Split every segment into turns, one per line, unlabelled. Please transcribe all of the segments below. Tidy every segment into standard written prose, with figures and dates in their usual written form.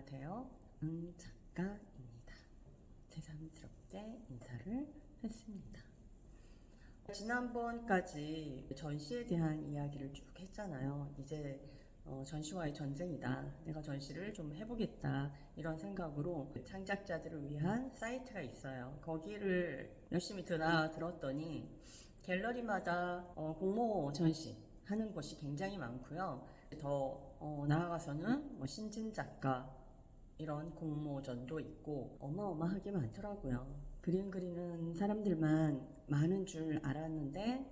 안녕하세요. 작가입니다. 새삼스럽게 인사를 했습니다. 지난번까지 전시에 대한 이야기를 쭉 했잖아요. 이제 전시와의 전쟁이다. 내가 전시를 좀 해보겠다. 이런 생각으로 창작자들을 위한 사이트가 있어요. 거기를 열심히 들었더니 갤러리마다 공모 전시 하는 곳이 굉장히 많고요. 더 나아가서는 신진 작가 이런 공모전도 있고 어마어마하게 많더라고요. 그림 그리는 사람들만 많은 줄 알았는데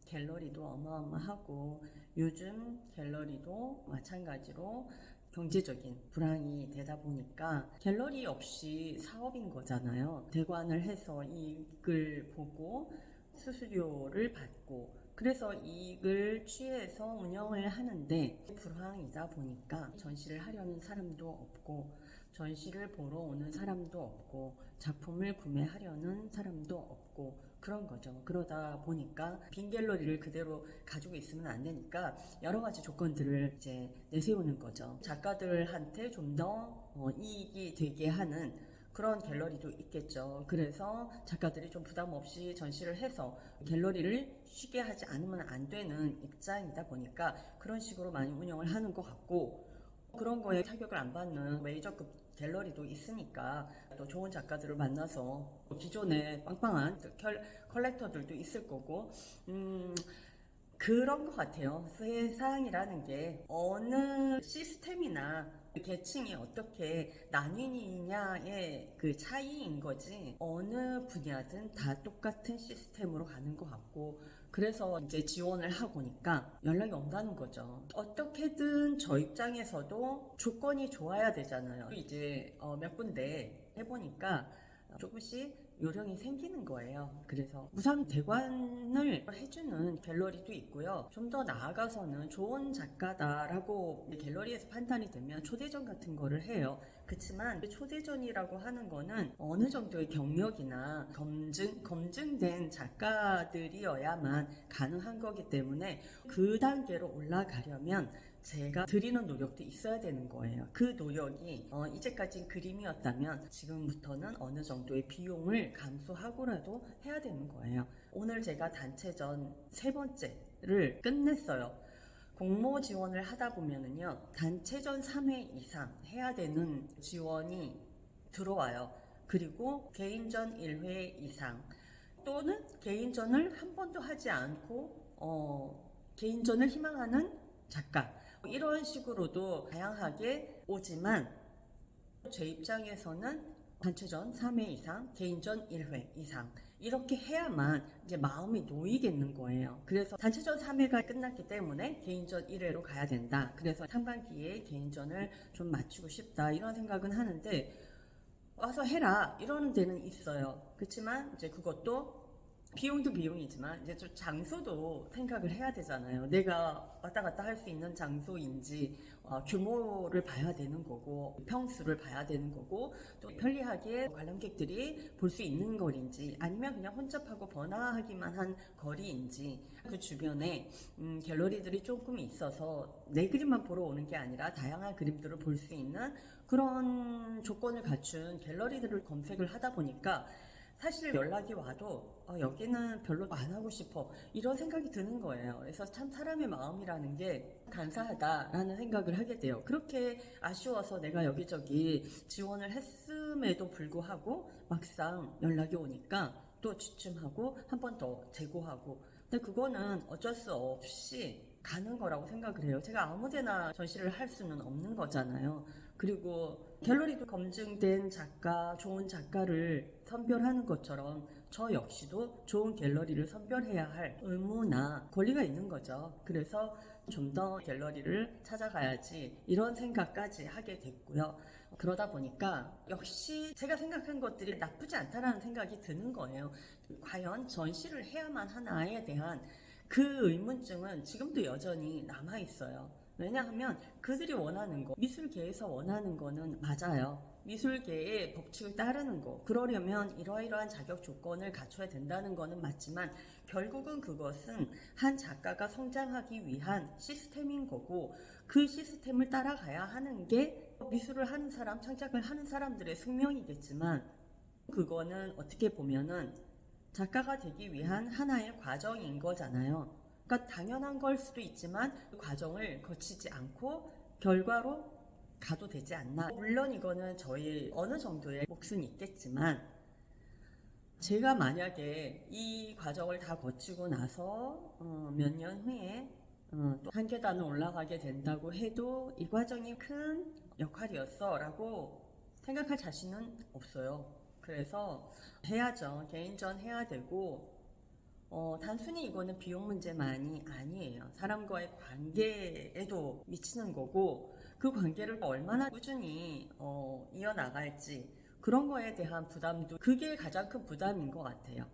갤러리도 어마어마하고 요즘 갤러리도 마찬가지로 경제적인 불황이 되다 보니까 갤러리 없이 사업인 거잖아요. 대관을 해서 이익을 보고 수수료를 받고 그래서 이익을 취해서 운영을 하는데 불황이다 보니까 전시를 하려는 사람도 없고 전시를 보러 오는 사람도 없고 작품을 구매하려는 사람도 없고 그런 거죠. 그러다 보니까 빈 갤러리를 그대로 가지고 있으면 안 되니까 여러 가지 조건들을 이제 내세우는 거죠. 작가들한테 좀 더 이익이 되게 하는 그런 갤러리도 있겠죠. 그래서 작가들이 좀 부담 없이 전시를 해서 갤러리를 쉬게 하지 않으면 안 되는 입장이다 보니까 그런 식으로 많이 운영을 하는 것 같고 그런 거에 타격을 안 받는 메이저급 갤러리도 있으니까 또 좋은 작가들을 만나서 기존에 빵빵한 컬렉터들도 있을 거고 그런 것 같아요. 세상이라는 게 어느 시스템이나 계층이 어떻게 나뉘느냐의 그 차이인 거지 어느 분야든 다 똑같은 시스템으로 가는 것 같고 그래서 이제 지원을 하고니까 연락이 온다는 거죠. 어떻게든 저 입장에서도 조건이 좋아야 되잖아요. 이제 몇 군데 해보니까 조금씩 요령이 생기는 거예요. 그래서 우선 대관을 해주는 갤러리도 있고요. 좀 더 나아가서는 좋은 작가다라고 갤러리에서 판단이 되면 초대전 같은 거를 해요. 그렇지만 초대전이라고 하는 거는 어느 정도의 경력이나 검증된 작가들이어야만 가능한 거기 때문에 그 단계로 올라가려면 제가 드리는 노력도 있어야 되는 거예요. 그 노력이 이제까지 그림이었다면 지금부터는 어느 정도의 비용을 감수하고라도 해야 되는 거예요. 오늘 제가 단체전 세 번째를 끝냈어요. 공모 지원을 하다 보면은요, 단체전 3회 이상 해야 되는 지원이 들어와요. 그리고 개인전 1회 이상 또는 개인전을 한 번도 하지 않고 개인전을 희망하는 작가 이런 식으로도 다양하게 오지만 제 입장에서는 단체전 3회 이상, 개인전 1회 이상 이렇게 해야만 이제 마음이 놓이겠는 거예요. 그래서 단체전 3회가 끝났기 때문에 개인전 1회로 가야 된다. 그래서 상반기에 개인전을 좀 마치고 싶다 이런 생각은 하는데 와서 해라 이러는 데는 있어요. 그렇지만 이제 그것도 비용도 비용이지만 이제 좀 장소도 생각을 해야 되잖아요. 내가 왔다 갔다 할 수 있는 장소인지 규모를 봐야 되는 거고 평수를 봐야 되는 거고 또 편리하게 관람객들이 볼 수 있는 거리인지 아니면 그냥 혼잡하고 번화하기만 한 거리인지 그 주변에 갤러리들이 조금 있어서 내 그림만 보러 오는 게 아니라 다양한 그림들을 볼 수 있는 그런 조건을 갖춘 갤러리들을 검색을 하다 보니까 사실 연락이 와도 여기는 별로 안 하고 싶어 이런 생각이 드는 거예요. 그래서 참 사람의 마음이라는 게 간사하다라는 생각을 하게 돼요. 그렇게 아쉬워서 내가 여기저기 지원을 했음에도 불구하고 막상 연락이 오니까 또 주춤하고 한 번 더 재고하고 근데 그거는 어쩔 수 없이 가는 거라고 생각을 해요. 제가 아무데나 전시를 할 수는 없는 거잖아요. 그리고 갤러리도 검증된 작가, 좋은 작가를 선별하는 것처럼 저 역시도 좋은 갤러리를 선별해야 할 의무나 권리가 있는 거죠. 그래서 좀 더 갤러리를 찾아가야지 이런 생각까지 하게 됐고요. 그러다 보니까 역시 제가 생각한 것들이 나쁘지 않다라는 생각이 드는 거예요. 과연 전시를 해야만 하나에 대한 그 의문증은 지금도 여전히 남아있어요. 왜냐하면 그들이 원하는 거, 미술계에서 원하는 거는 맞아요. 미술계의 법칙을 따르는 거, 그러려면 이러이러한 자격 조건을 갖춰야 된다는 거는 맞지만 결국은 그것은 한 작가가 성장하기 위한 시스템인 거고 그 시스템을 따라가야 하는 게 미술을 하는 사람, 창작을 하는 사람들의 숙명이겠지만 그거는 어떻게 보면은 작가가 되기 위한 하나의 과정인 거잖아요. 그러니까 당연한 걸 수도 있지만 그 과정을 거치지 않고 결과로 가도 되지 않나. 물론 이거는 저희 어느 정도의 몫은 있겠지만 제가 만약에 이 과정을 다 거치고 나서 몇 년 후에 또 한 계단을 올라가게 된다고 해도 이 과정이 큰 역할이었어 라고 생각할 자신은 없어요. 그래서 해야죠. 개인전 해야 되고 단순히 이거는 비용 문제만이 아니에요. 사람과의 관계에도 미치는 거고 그 관계를 얼마나 꾸준히 이어나갈지 그런 거에 대한 부담도 그게 가장 큰 부담인 것 같아요.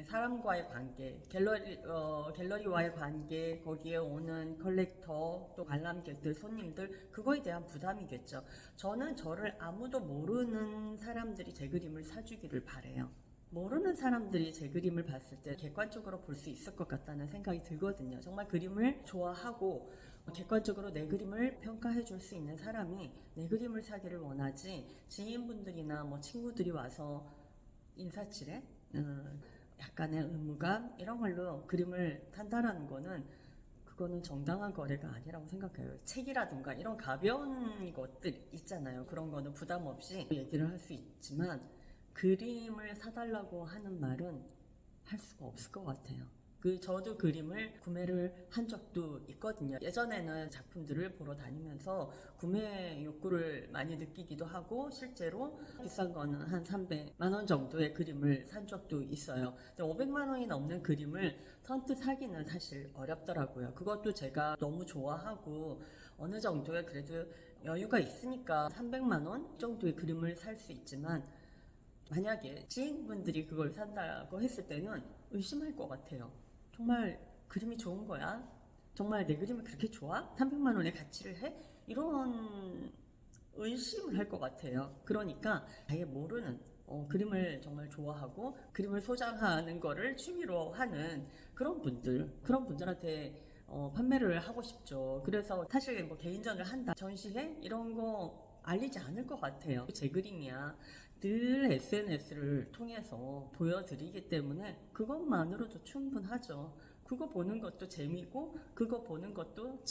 사람과의 관계, 갤러리와의 관계, 거기에 오는 컬렉터, 또 관람객들, 손님들, 그거에 대한 부담이겠죠. 저는 저를 아무도 모르는 사람들이 제 그림을 사주기를 바래요. 모르는 사람들이 제 그림을 봤을 때 객관적으로 볼 수 있을 것 같다는 생각이 들거든요. 정말 그림을 좋아하고 객관적으로 내 그림을 평가해 줄 수 있는 사람이 내 그림을 사기를 원하지 지인분들이나 뭐 친구들이 와서 인사치레? 약간의 의무감? 이런 걸로 그림을 산다라는 거는 그거는 정당한 거래가 아니라고 생각해요. 책이라든가 이런 가벼운 것들 있잖아요. 그런 거는 부담 없이 얘기를 할 수 있지만 그림을 사달라고 하는 말은 할 수가 없을 것 같아요. 저도 그림을 구매를 한 적도 있거든요. 예전에는 작품들을 보러 다니면서 구매 욕구를 많이 느끼기도 하고 실제로 비싼 거는 한 300만 원 정도의 그림을 산 적도 있어요. 근데 500만 원이 넘는 그림을 선뜻 사기는 사실 어렵더라고요. 그것도 제가 너무 좋아하고 어느 정도의 그래도 여유가 있으니까 300만 원 정도의 그림을 살 수 있지만 만약에 지인분들이 그걸 산다고 했을 때는 의심할 것 같아요. 정말 그림이 좋은 거야? 정말 내 그림이 그렇게 좋아? 300만 원의 가치를 해? 이런 의심을 할 것 같아요. 그러니까 아예 모르는 그림을 정말 좋아하고 그림을 소장하는 거를 취미로 하는 그런 분들한테 판매를 하고 싶죠. 그래서 사실 뭐 개인전을 한다, 전시회 이런 거 알리지 않을 것 같아요. 제 그림이야. 늘 SNS를 통해서 보여드리기 때문에 그것만으로도 충분하죠. 그거 보는 것도 재미고 그거 보는 것도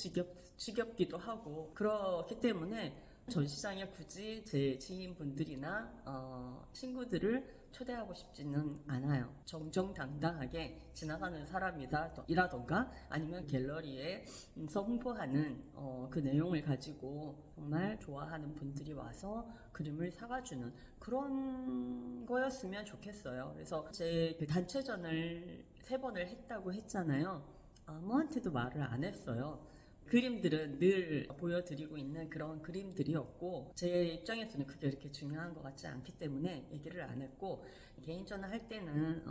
지겹기도 하고 그렇기 때문에 전시장에 굳이 제 지인분들이나 친구들을 초대하고 싶지는 않아요. 정정당당하게 지나가는 사람이라던가 아니면 갤러리에서 홍보하는 그 내용을 가지고 정말 좋아하는 분들이 와서 그림을 사가주는 그런 거였으면 좋겠어요. 그래서 제 그 단체전을 3번을 했다고 했잖아요. 아무한테도 말을 안 했어요. 그림들은 늘 보여드리고 있는 그런 그림들이었고 제 입장에서는 그게 이렇게 중요한 것 같지 않기 때문에 얘기를 안 했고 개인전을 할 때는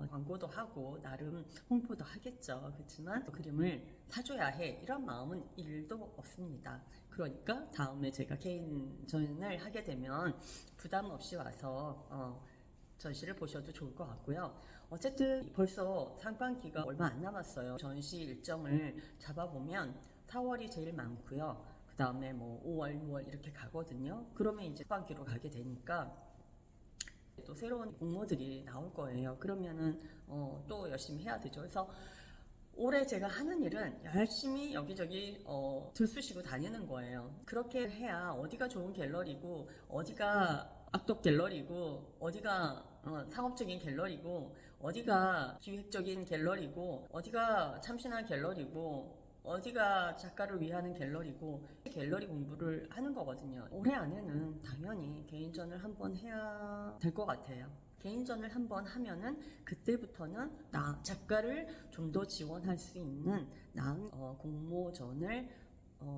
광고도 하고 나름 홍보도 하겠죠. 그렇지만 그림을 사줘야 해 이런 마음은 1도 없습니다. 그러니까 다음에 제가 개인전을 하게 되면 부담 없이 와서 전시를 보셔도 좋을 것 같고요. 어쨌든 벌써 상반기가 얼마 안 남았어요. 전시 일정을 잡아보면 4월이 제일 많고요. 그 다음에 뭐 5월, 6월 이렇게 가거든요. 그러면 이제 상반기로 가게 되니까 또 새로운 공모들이 나올 거예요. 그러면은 또 열심히 해야 되죠. 그래서 올해 제가 하는 일은 열심히 여기저기 들쑤시고 다니는 거예요. 그렇게 해야 어디가 좋은 갤러리고 어디가 악독 갤러리고 어디가 상업적인 갤러리고 어디가 기획적인 갤러리고 어디가 참신한 갤러리고 어디가 작가를 위하는 갤러리고 갤러리 공부를 하는 거거든요. 올해 안에는 당연히 개인전을 한번 해야 될 것 같아요. 개인전을 한번 하면은 그때부터는 작가를 좀 더 지원할 수 있는 나은 공모전을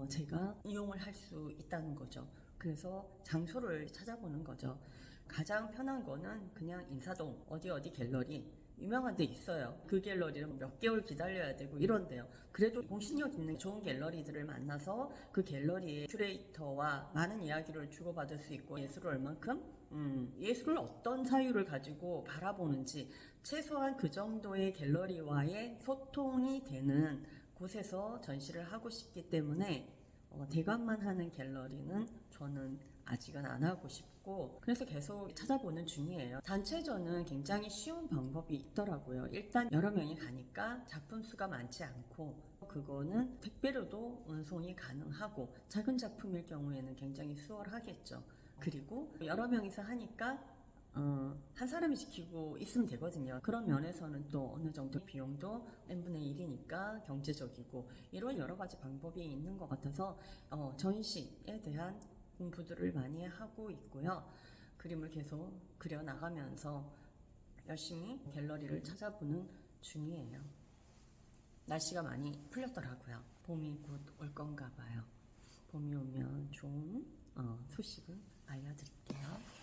제가 이용을 할 수 있다는 거죠. 그래서 장소를 찾아보는 거죠. 가장 편한 거는 그냥 인사동 어디 갤러리 유명한 데 있어요. 그 갤러리는 몇 개월 기다려야 되고 이런데요. 그래도 공신력 있는 좋은 갤러리들을 만나서 그 갤러리의 큐레이터와 많은 이야기를 주고받을 수 있고 예술을 얼만큼 예술을 어떤 사유를 가지고 바라보는지 최소한 그 정도의 갤러리와의 소통이 되는 곳에서 전시를 하고 싶기 때문에 대관만 하는 갤러리는 저는 아직은 안 하고 싶고, 그래서 계속 찾아보는 중이에요. 단체전은 굉장히 쉬운 방법이 있더라고요. 일단 여러 명이 가니까 작품 수가 많지 않고, 그거는 택배로도 운송이 가능하고, 작은 작품일 경우에는 굉장히 수월하겠죠. 그리고 여러 명이서 하니까 한 사람이 지키고 있으면 되거든요. 그런 면에서는 또 어느 정도 비용도 n분의 1이니까 경제적이고, 이런 여러 가지 방법이 있는 것 같아서 전시에 대한 공부들을 많이 하고 있고요. 그림을 계속 그려나가면서 열심히 갤러리를 찾아보는 중이에요. 날씨가 많이 풀렸더라고요. 봄이 곧 올 건가 봐요. 봄이 오면 좋은 소식을 알려드릴게요.